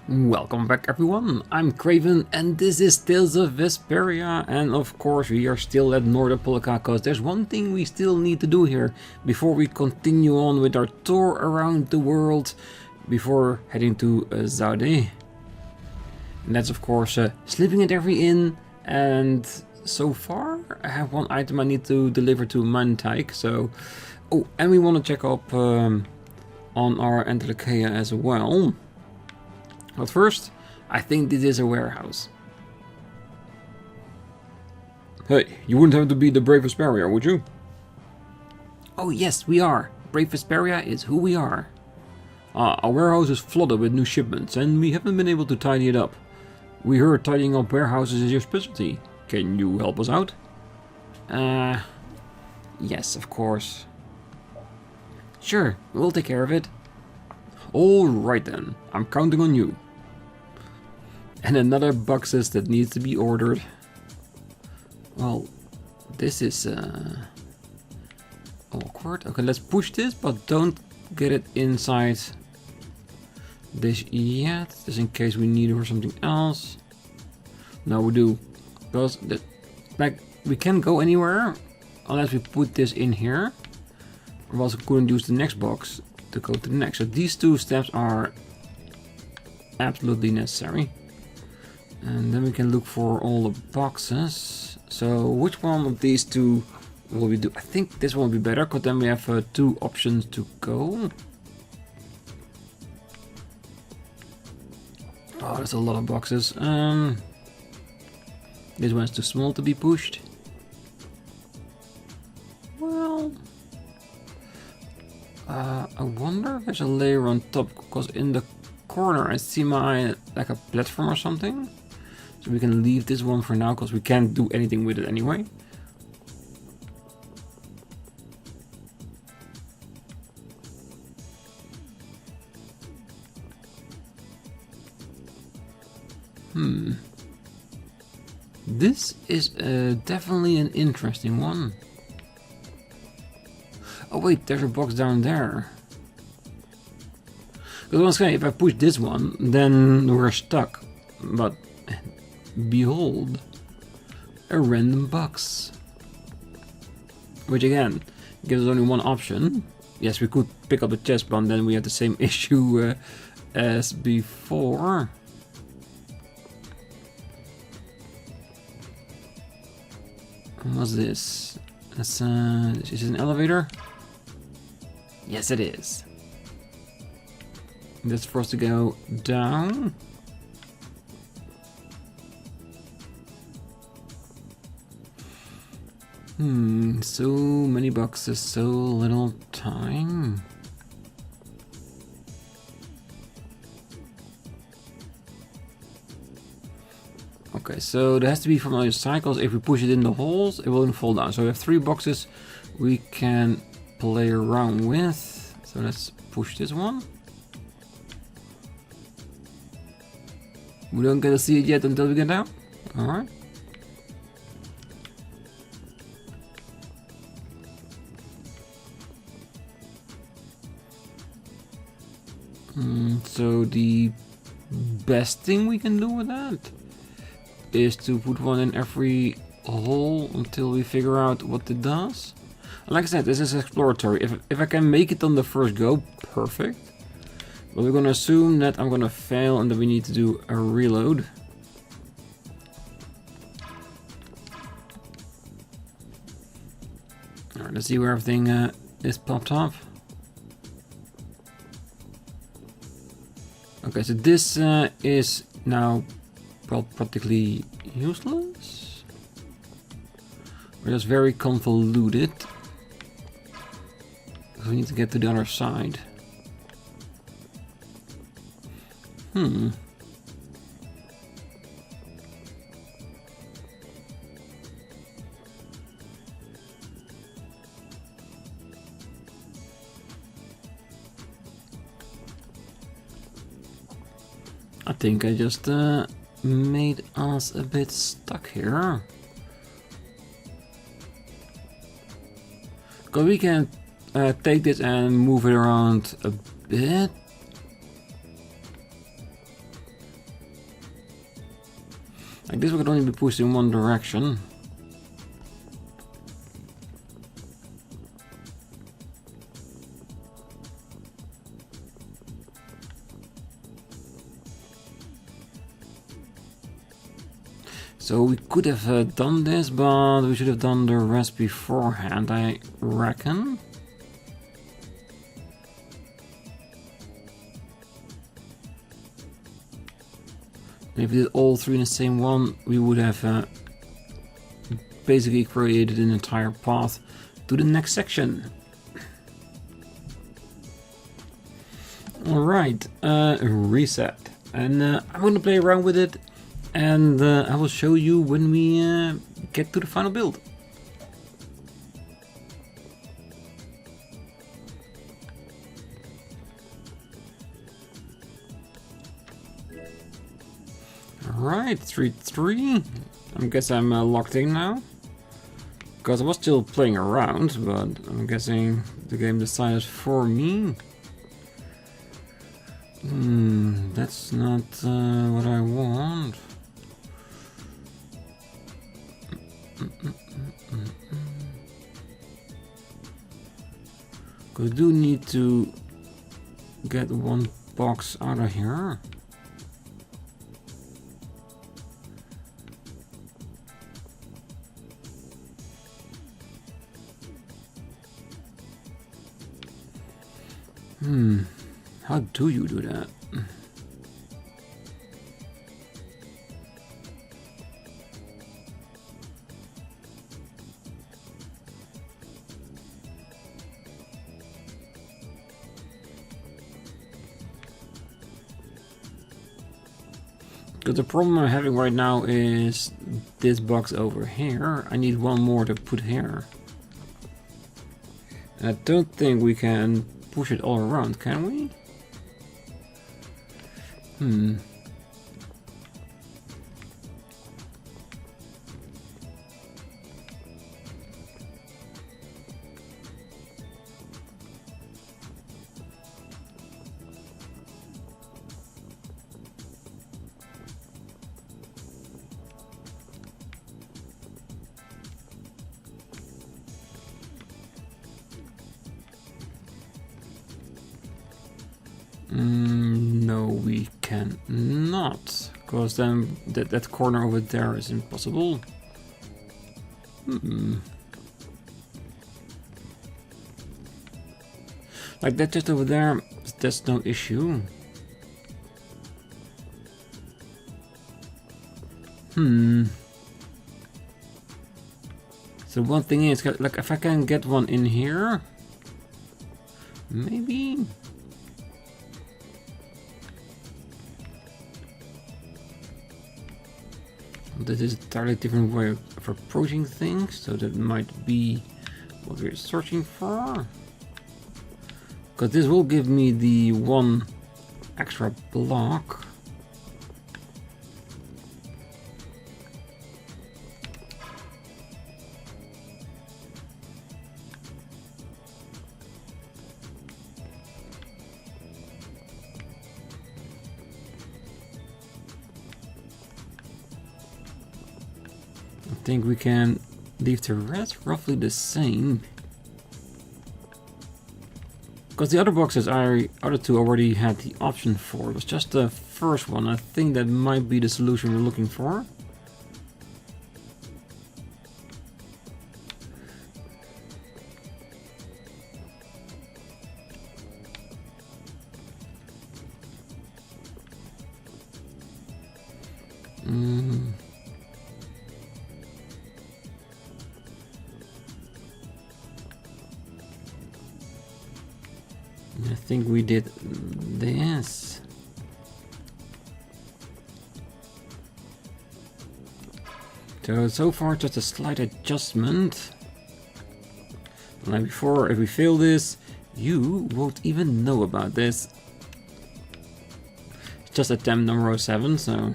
Welcome back everyone, I'm Craven and this is Tales of Vesperia, and of course we are still at Northern Polka because there's one thing we still need to do here before we continue on with our tour around the world before heading to Zaude. And that's of course sleeping at every inn, and so far I have one item I need to deliver to Manteik, so... Oh, and we want to check up on our Antilochea as well. But first, I think this is a warehouse. Hey, you wouldn't have to be the brave Vesperia, would you? Oh yes, we are. Brave Vesperia is who we are. Our warehouse is flooded with new shipments and we haven't been able to tidy it up. We heard tidying up warehouses is your specialty. Can you help us out? Yes, of course. Sure, we'll take care of it. Alright then, I'm counting on you. And another boxes that needs to be ordered. Well, this is awkward. Okay, let's push this, but don't get it inside this yet, just in case we need it for something else. No, we do, because like we can't go anywhere unless we put this in here. Or else we couldn't use the next box to go to the next. So these two steps are absolutely necessary. And then we can look for all the boxes. So which one of these two will we do? I think this one will be better, because then we have two options to go. Oh, there's a lot of boxes. This one's too small to be pushed. Well, I wonder if there's a layer on top, because in the corner I see like a platform or something. So we can leave this one for now, because we can't do anything with it anyway. This is definitely an interesting one. Oh wait, there's a box down there. Because once again, if I push this one, then we're stuck. But behold, a random box. Which again, gives us only one option. Yes, we could pick up the chest, but then we have the same issue as before. What's this? That's is it an elevator? Yes, it is. That's for us to go down. So many boxes, so little time. Okay, so there has to be from other cycles. If we push it in the holes, it won't fall down. So we have 3 boxes we can play around with. So let's push this one. We don't get to see it yet until we get down. Alright. So the best thing we can do with that is to put one in every hole until we figure out what it does. Like I said, this is exploratory. If I can make it on the first go, perfect. But we're gonna assume that I'm gonna fail and that we need to do a reload. Alright, let's see where everything is popped up. Okay, so this is now practically useless. Or just very convoluted. So we need to get to the other side. I think I just made us a bit stuck here. Because we can take this and move it around a bit. Like this one could only be pushed in one direction. So we could have done this, but we should have done the rest beforehand, I reckon. If we did all three in the same one, we would have basically created an entire path to the next section. Alright, reset. And I'm going to play around with it, and I will show you when we get to the final build. Alright, 3-3. I guess I'm locked in now. Because I was still playing around, but I'm guessing the game decided for me. That's not what I want. I do need to get one box out of here. How do you do that? Because the problem I'm having right now is this box over here. I need one more to put here. And I don't think we can push it all around, can we? No, we cannot, because then that corner over there is impossible. Like that just over there, that's no issue. So one thing is, like if I can get one in here, maybe. This is an entirely different way of approaching things, so that might be what we're searching for. Because this will give me the one extra block. I think we can leave the rest roughly the same. Because the other boxes, other two already had the option for. It was just the first one. I think that might be the solution we're looking for. I think we did this. So far just a slight adjustment. Like before, if we fail this, you won't even know about this. It's just attempt number 7, so...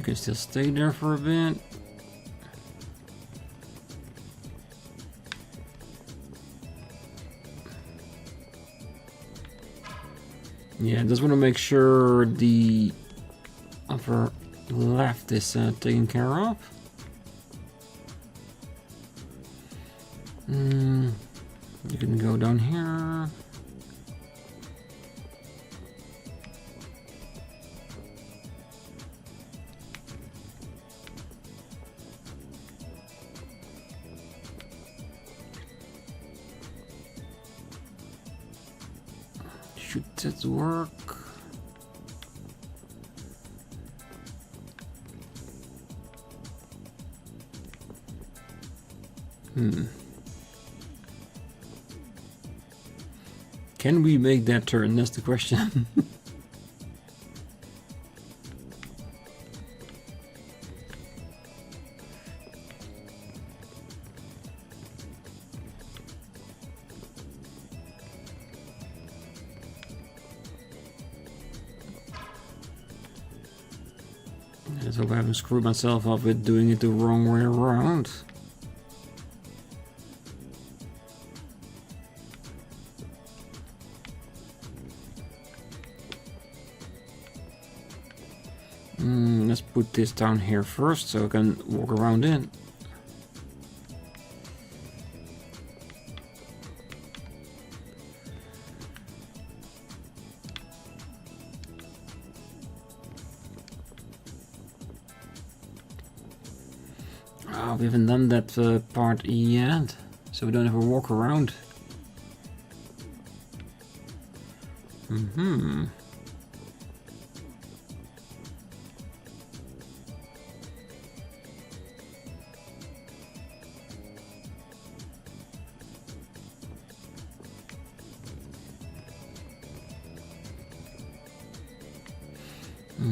can still stay there for a bit. Yeah, just want to make sure the upper left is taken care of. You can go down here. Should that work? Can we make that turn? That's the question. Let's hope I haven't screwed myself up with doing it the wrong way around. Let's put this down here first so I can walk around in. We haven't done that part yet, so we don't have a walk around.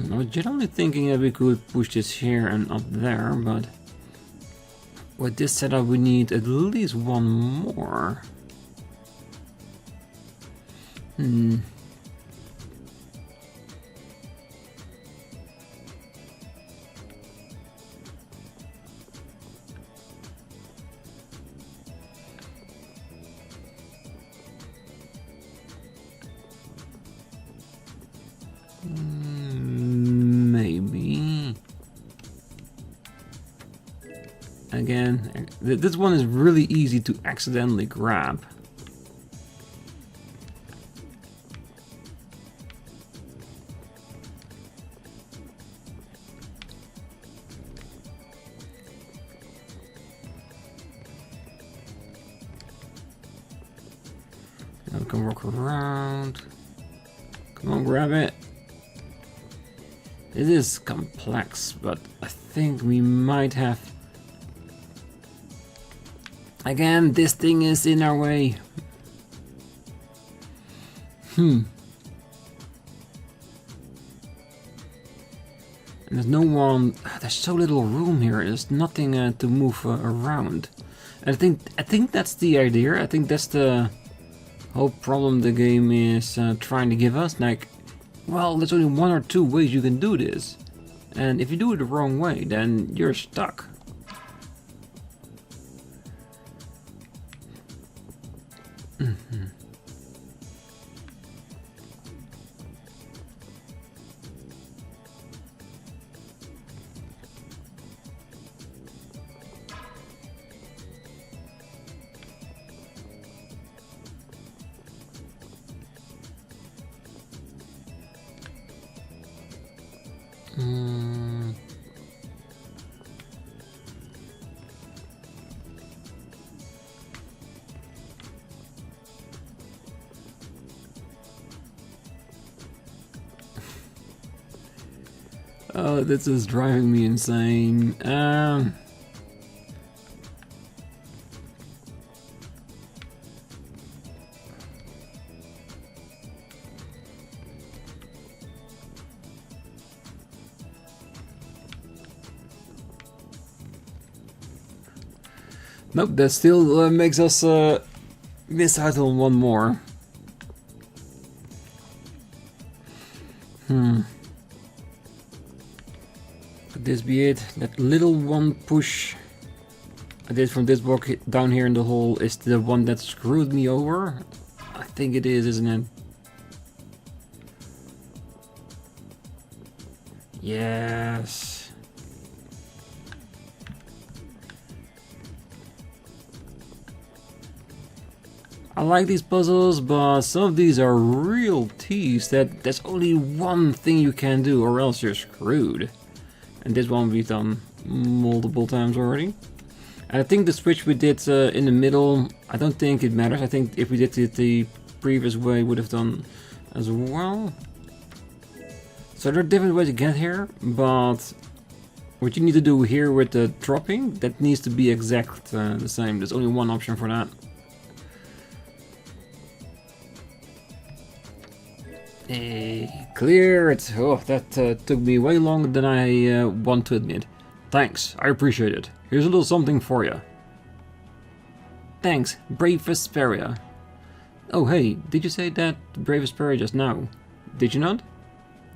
I was generally thinking that we could push this here and up there, but with this setup we need at least one more. Maybe. Again, this one is really easy to accidentally grab. Now we can walk around. Come on, grab it. It is complex, but I think we might have... Again, this thing is in our way. And there's no one... There's so little room here. There's nothing to move around. And I think that's the idea. I think that's the whole problem the game is trying to give us. Like, well, there's only one or two ways you can do this. And if you do it the wrong way, then you're stuck. Oh, this is driving me insane. Nope, that still makes us miss out on one more. this be it. That little one push I did from this block down here in the hole is the one that screwed me over. I think it is, isn't it? Yes. I like these puzzles, but some of these are real tease that there's only one thing you can do or else you're screwed. And this one we've done multiple times already. And I think the switch we did in the middle, I don't think it matters. I think if we did it the previous way, would have done as well. So there are different ways to get here, but what you need to do here with the dropping, that needs to be exact the same. There's only one option for that. Hey, clear it. Oh, that took me way longer than I want to admit. Thanks, I appreciate it. Here's a little something for you. Thanks, Brave Vesperia. Oh hey, did you say that Brave Vesperia just now? Did you not?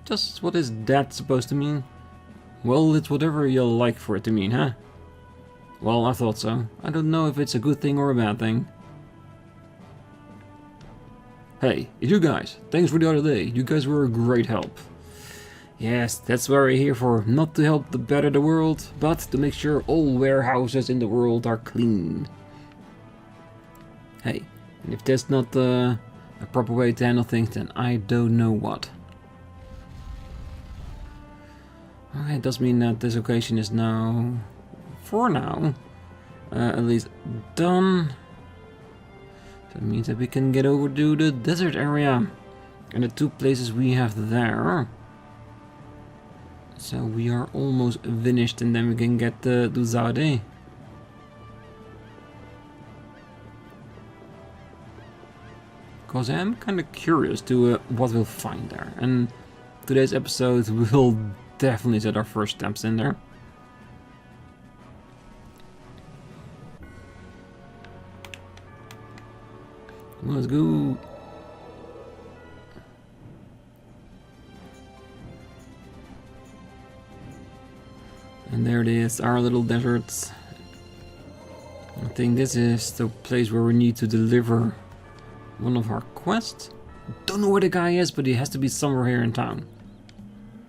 Just what is that supposed to mean? Well, it's whatever you'll like for it to mean, huh? Well, I thought so. I don't know if it's a good thing or a bad thing. Hey, it's you guys. Thanks for the other day. You guys were a great help. Yes, that's what we're here for. Not to help better the world, but to make sure all warehouses in the world are clean. Hey, and if that's not a proper way to handle things, then I don't know what. Okay, it does mean that this occasion is now, for now, at least done. So it means that we can get over to the desert area and the two places we have there. So we are almost finished, and then we can get to Zade. Because I'm kind of curious to what we'll find there. And today's episode will definitely set our first steps in there. Let's go. And there it is, our little desert. I think this is the place where we need to deliver one of our quests. Don't know where the guy is, but he has to be somewhere here in town.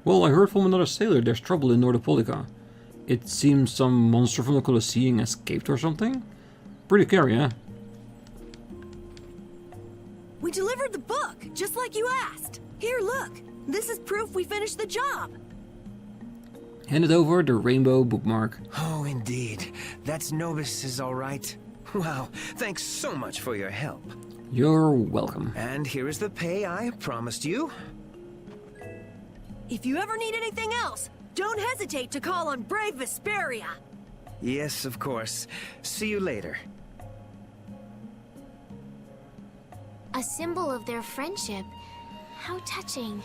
Well, I heard from another sailor there's trouble in Nordopolica. It seems some monster from the Colosseum escaped or something. Pretty scary, huh? We delivered the book, just like you asked. Here, look. This is proof we finished the job. Handed over the rainbow bookmark. Oh, indeed. That's Nobis is all right. Wow, thanks so much for your help. You're welcome. And here is the pay I promised you. If you ever need anything else, don't hesitate to call on Brave Vesperia. Yes, of course. See you later. A symbol of their friendship. How touching.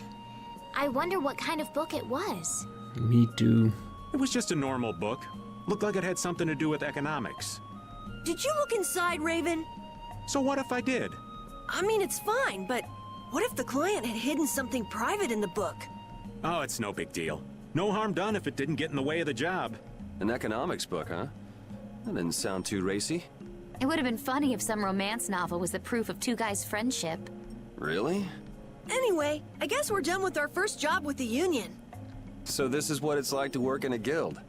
I wonder what kind of book it was. Me too. It was just a normal book. Looked like it had something to do with economics. Did you look inside, Raven? So what if I did? I mean, it's fine, but what if the client had hidden something private in the book? Oh, it's no big deal. No harm done if it didn't get in the way of the job. An economics book, huh? That didn't sound too racy. It would have been funny if some romance novel was the proof of two guys' friendship. Really? Anyway, I guess we're done with our first job with the Union. So this is what it's like to work in a guild?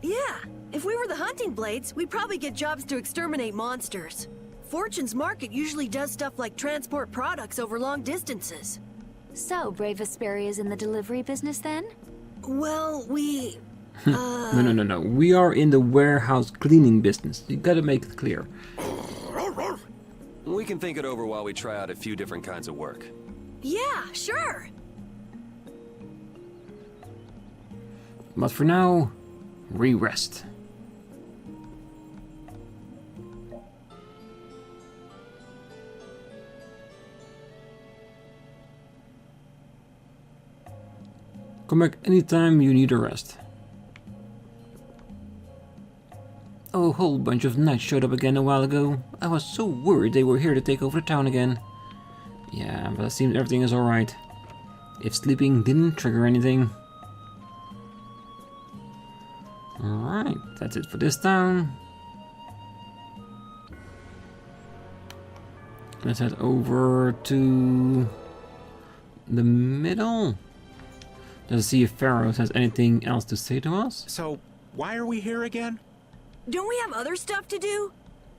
Yeah, if we were the Hunting Blades, we'd probably get jobs to exterminate monsters. Fortune's Market usually does stuff like transport products over long distances. So, Brave Vesperia's in the delivery business then? Well, we... No. We are in the warehouse cleaning business. You gotta make it clear. We can think it over while we try out a few different kinds of work. Yeah, sure. But for now, we rest. Come back anytime you need a rest. Oh, a whole bunch of knights showed up again a while ago. I was so worried they were here to take over the town again. Yeah, but it seems everything is alright. If sleeping didn't trigger anything. Alright, that's it for this town. Let's head over to the middle. Let's see if Pharaoh has anything else to say to us. So, why are we here again? Don't we have other stuff to do?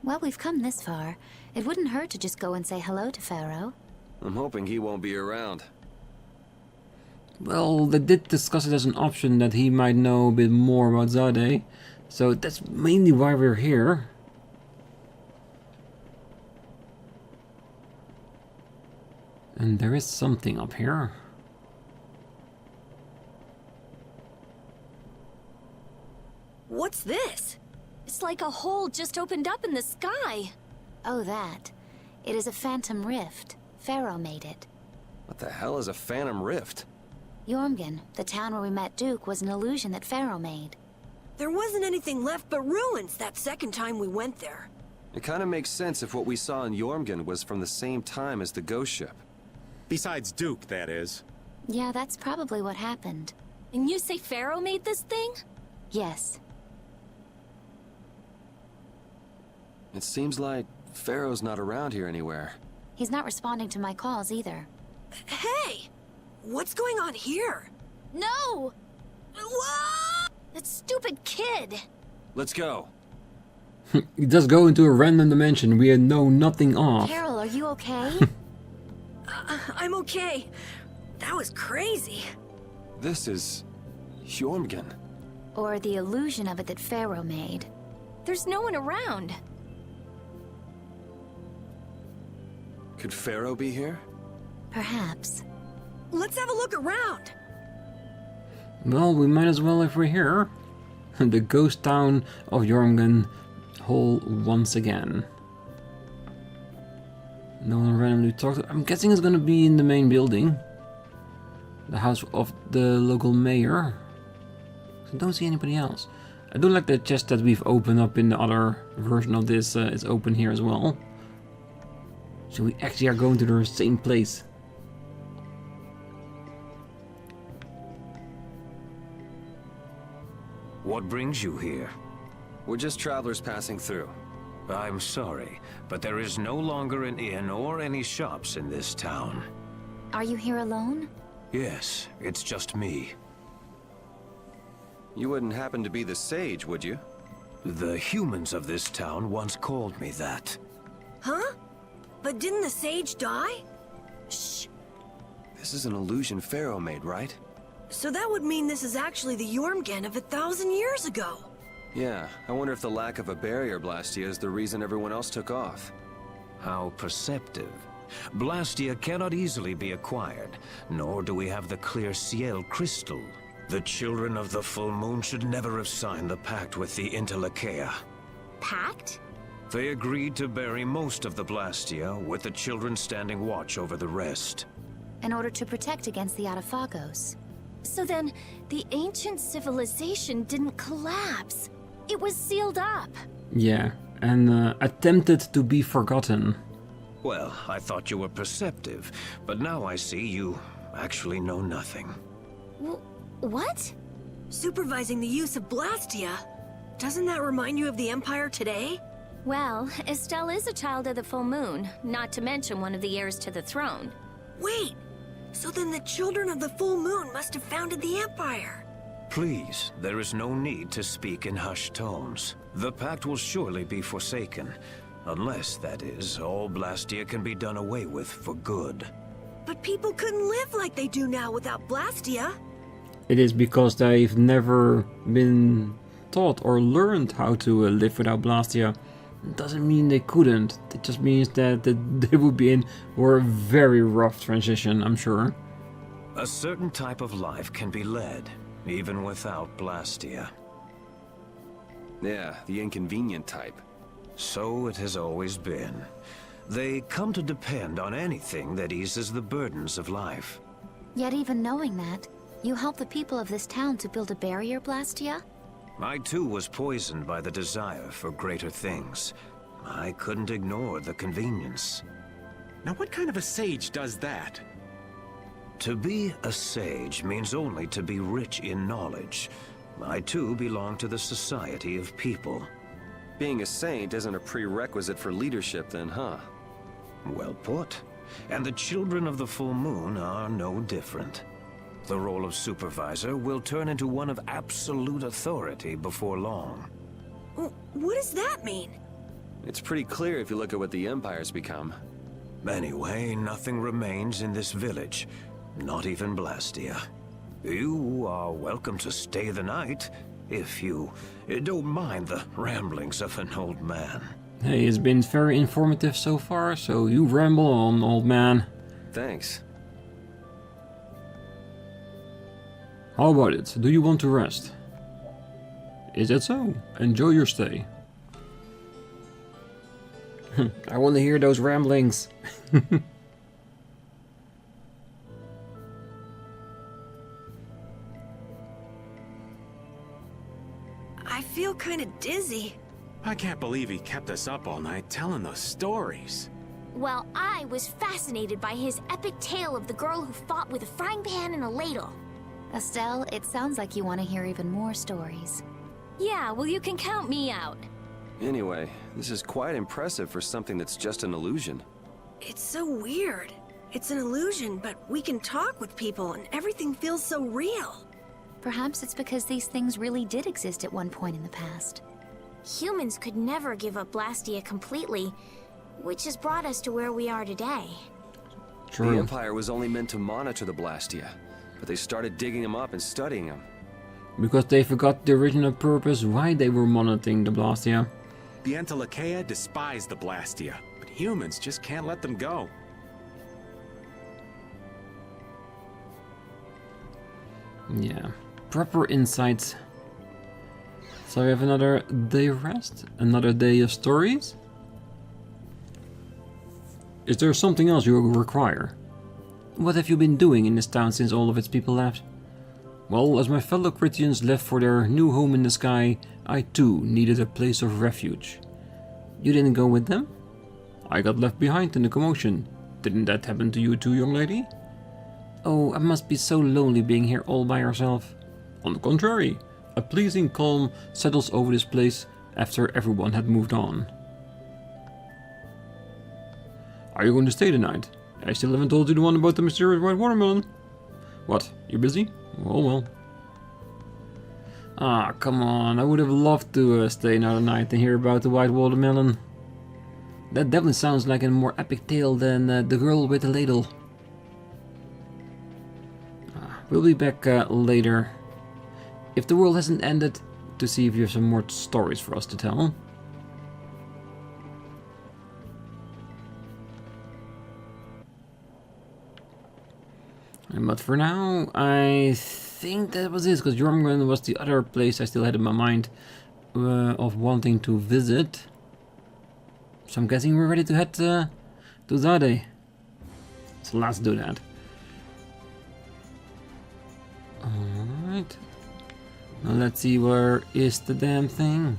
Well, we've come this far. It wouldn't hurt to just go and say hello to Pharaoh. I'm hoping he won't be around. Well, they did discuss it as an option that he might know a bit more about Zade. So that's mainly why we're here. And there is something up here. What's this? It's like a hole just opened up in the sky. Oh, that. It is a phantom rift. Pharaoh made it. What the hell is a phantom rift? Yormgen, the town where we met Duke, was an illusion that Pharaoh made. There wasn't anything left but ruins that second time we went there. It kind of makes sense if what we saw in Yormgen was from the same time as the ghost ship. Besides Duke, that is. Yeah, that's probably what happened. And you say Pharaoh made this thing? Yes. It seems like Pharaoh's not around here anywhere. He's not responding to my calls either. Hey! What's going on here? No! Whoa! That stupid kid! Let's go. He does go into a random dimension we know nothing of. Carol, are you okay? I'm okay. That was crazy. This is Yormgen. Or the illusion of it that Pharaoh made. There's no one around. Could Pharaoh be here? Perhaps. Let's have a look around. Well, we might as well if we're here. The ghost town of Yormgen hole once again. No one randomly talked to. I'm guessing it's gonna be in the main building. The house of the local mayor. I don't see anybody else. I do like the chest that we've opened up in the other version of this. Is open here as well. So we actually are going to the same place. What brings you here? We're just travelers passing through. I'm sorry, but there is no longer an inn or any shops in this town. Are you here alone? Yes, it's just me. You wouldn't happen to be the sage, would you? The humans of this town once called me that. Huh? But didn't the sage die? Shh. This is an illusion Pharaoh made, right? So that would mean this is actually the Yormgen of 1,000 years ago. Yeah, I wonder if the lack of a barrier blastia is the reason everyone else took off. How perceptive. Blastia cannot easily be acquired, nor do we have the clear Ciel crystal. The children of the full moon should never have signed the pact with the Interlakea. Pact? They agreed to bury most of the blastia, with the children standing watch over the rest. In order to protect against the Adaphagos. So then, the ancient civilization didn't collapse. It was sealed up. Yeah, and attempted to be forgotten. Well, I thought you were perceptive, but now I see you actually know nothing. What? Supervising the use of blastia. Doesn't that remind you of the Empire today? Well, Estelle is a child of the full moon, not to mention one of the heirs to the throne. Wait, so then the children of the full moon must have founded the Empire. Please, there is no need to speak in hushed tones. The pact will surely be forsaken. Unless, that is, all blastia can be done away with for good. But people couldn't live like they do now without blastia. It is because they've never been taught or learned how to live without blastia. It doesn't mean they couldn't. It just means that they would be in for a very rough transition, I'm sure. A certain type of life can be led, even without blastia. Yeah, the inconvenient type. So it has always been. They come to depend on anything that eases the burdens of life. Yet even knowing that, you help the people of this town to build a barrier blastia? I too was poisoned by the desire for greater things. I couldn't ignore the convenience. Now what kind of a sage does that? To be a sage means only to be rich in knowledge. I too belong to the Society of People. Being a saint isn't a prerequisite for leadership then, huh? Well put. And the children of the full moon are no different. The role of supervisor will turn into one of absolute authority before long. What does that mean? It's pretty clear if you look at what the Empire's become. Anyway, nothing remains in this village. Not even Blastia. You are welcome to stay the night, if you don't mind the ramblings of an old man. Hey, it's been very informative so far, so you ramble on, old man. Thanks. How about it? Do you want to rest? Is that so? Enjoy your stay. I want to hear those ramblings. I feel kind of dizzy. I can't believe he kept us up all night telling those stories. Well, I was fascinated by his epic tale of the girl who fought with a frying pan and a ladle. Estelle, it sounds like you want to hear even more stories. Yeah, well, you can count me out. Anyway, this is quite impressive for something that's just an illusion. It's so weird. It's an illusion, but we can talk with people and everything feels so real. Perhaps it's because these things really did exist at one point in the past. Humans could never give up Blastia completely, which has brought us to where we are today. True. The Empire was only meant to monitor the Blastia, but they started digging them up and studying them. Because they forgot the original purpose why they were monitoring the Blastia. The Entelecheia despise the Blastia, but humans just can't let them go. Yeah, proper insights. So we have another day of rest, another day of stories. Is there something else you require? What have you been doing in this town since all of its people left? Well, as my fellow Critians left for their new home in the sky, I too needed a place of refuge. You didn't go with them? I got left behind in the commotion. Didn't that happen to you too, young lady? Oh, I must be so lonely being here all by yourself. On the contrary, a pleasing calm settles over this place after everyone had moved on. Are you going to stay the night? I still haven't told you the one about the mysterious white watermelon. What, you busy? Oh well. Ah, come on, I would have loved to stay another night and hear about the white watermelon. That definitely sounds like a more epic tale than the girl with the ladle. We'll be back later, if the world hasn't ended, to see if you have some more stories for us to tell. But for now, I think that was it, because Yormgen was the other place I still had in my mind of wanting to visit. So I'm guessing we're ready to head to Zade. So let's do that. Alright. Now let's see, where is the damn thing?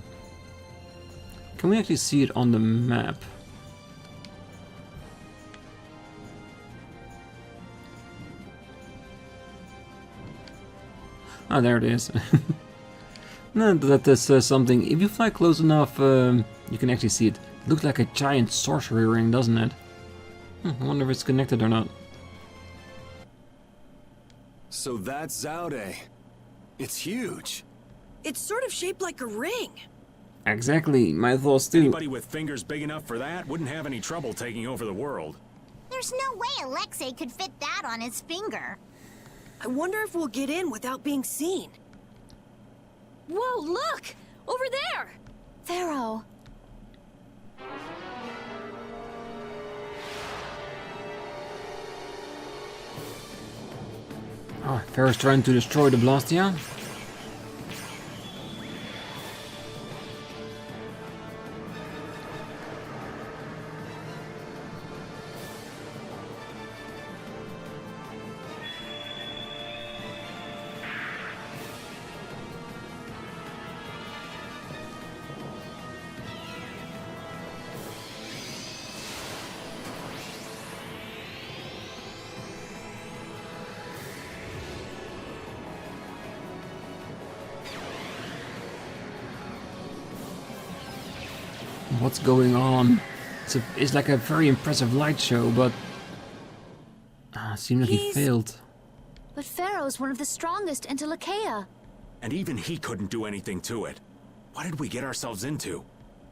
Can we actually see it on the map? Ah, there it is. No, that is something. If you fly close enough, you can actually see it. It looks like a giant sorcery ring, doesn't it? I wonder if it's connected or not. So that's Zaude. It's huge. It's sort of shaped like a ring. Exactly, my thoughts too. Anybody with fingers big enough for that wouldn't have any trouble taking over the world. There's no way Alexei could fit that on his finger. I wonder if we'll get in without being seen. Whoa, look! Over there! Pharaoh! Oh, Pharaoh's trying to destroy the Blastia. What's going on? It's like a very impressive light show, but... seems like he failed. But Pharaoh's one of the strongest in Telekea. And even he couldn't do anything to it. What did we get ourselves into?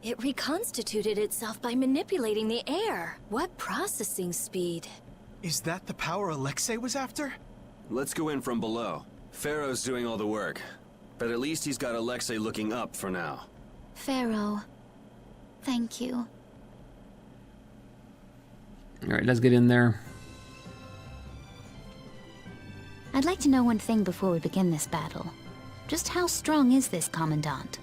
It reconstituted itself by manipulating the air. What processing speed? Is that the power Alexei was after? Let's go in from below. Pharaoh's doing all the work. But at least he's got Alexei looking up for now. Pharaoh, thank you. Alright, let's get in there. I'd like to know one thing before we begin this battle. Just how strong is this Commandant?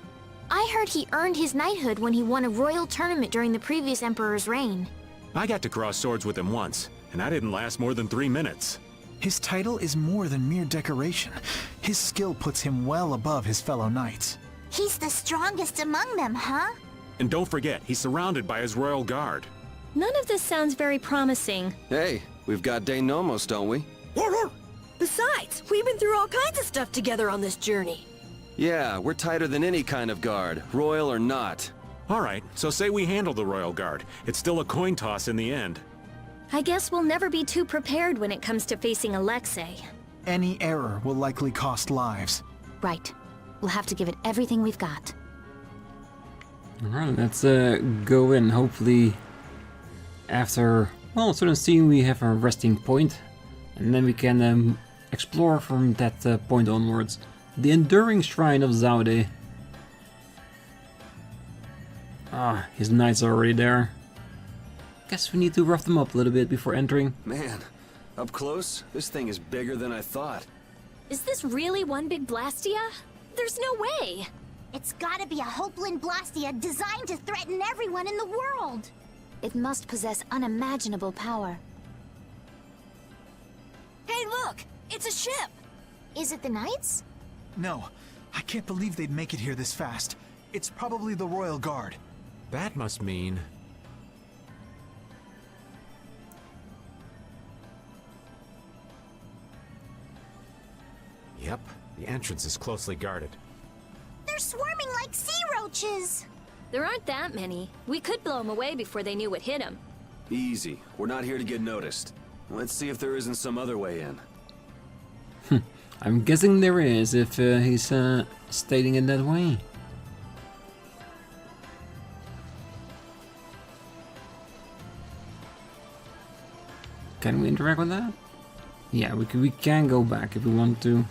I heard he earned his knighthood when he won a royal tournament during the previous emperor's reign. I got to cross swords with him once, and I didn't last more than 3 minutes. His title is more than mere decoration. His skill puts him well above his fellow knights. He's the strongest among them, huh? And don't forget, he's surrounded by his royal guard. None of this sounds very promising. Hey, we've got De Nomos, don't we? Besides, we've been through all kinds of stuff together on this journey. Yeah, we're tighter than any kind of guard, royal or not. All right, so say we handle the royal guard. It's still a coin toss in the end. I guess we'll never be too prepared when it comes to facing Alexei. Any error will likely cost lives. Right. We'll have to give it everything we've got. Alright, let's go in. Hopefully, after, well, a certain scene, we have a resting point. And then we can explore from that point onwards. The Enduring Shrine of Zaude. Ah, his knights are already there. Guess we need to rough them up a little bit before entering. Man, up close, this thing is bigger than I thought. Is this really one big blastia? There's no way! It's gotta be a Hopeland blastia designed to threaten everyone in the world. It must possess unimaginable power. Hey, look! It's a ship! Is it the Knights? No, I can't believe they'd make it here this fast. It's probably the Royal Guard. That must mean... Yep, the entrance is closely guarded. They're swarming like sea roaches! There aren't that many. We could blow them away before they knew what hit them. Easy, we're not here to get noticed. Let's see if there isn't some other way in. I'm guessing there is, if he's stating it that way. Can we interact with that? Yeah, we can go back if we want to.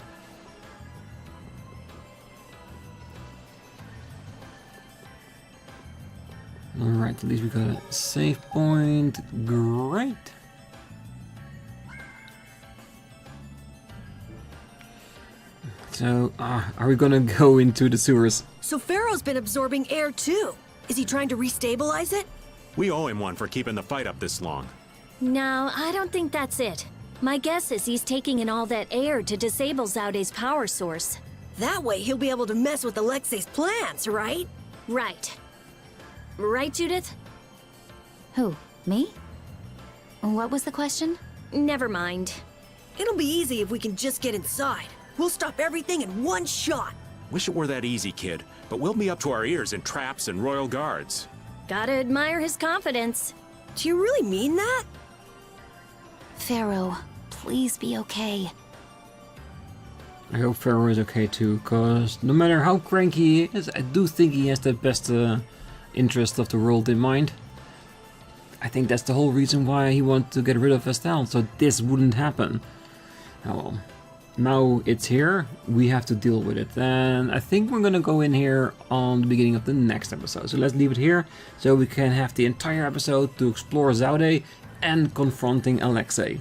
Alright, at least we got a save point. Great. So, are we gonna go into the sewers? So Pharaoh's been absorbing air too. Is he trying to restabilize it? We owe him one for keeping the fight up this long. No, I don't think that's it. My guess is he's taking in all that air to disable Zaude's power source. That way he'll be able to mess with Alexei's plans, right? Right. Right, Judith? Who? Me? What was the question? Never mind. It'll be easy if we can just get inside. We'll stop everything in one shot. Wish it were that easy, kid, but we'll be up to our ears in traps and royal guards. Gotta admire his confidence. Do you really mean that? Pharaoh, please be okay. I hope Pharaoh is okay too, cause no matter how cranky he is, I do think he has the best interest of the world in mind. I think that's the whole reason why he wanted to get rid of Vestal, so this wouldn't happen. Oh well. Now it's here, we have to deal with it, and I think we're gonna go in here on the beginning of the next episode. So let's leave it here, so we can have the entire episode to explore Zaude and confronting Alexei.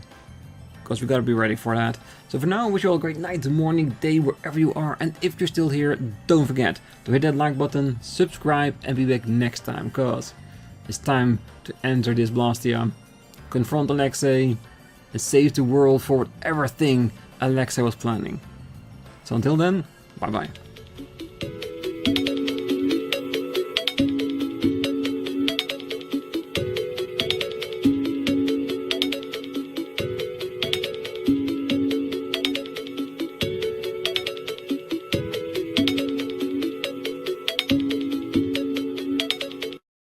Because we gotta be ready for that. So for now, I wish you all a great night, morning, day, wherever you are, and if you're still here, don't forget to hit that like button, subscribe, and be back next time, because it's time to enter this Blastia, confront Alexei, and save the world for whatever thing Alexei was planning. So until then, bye bye.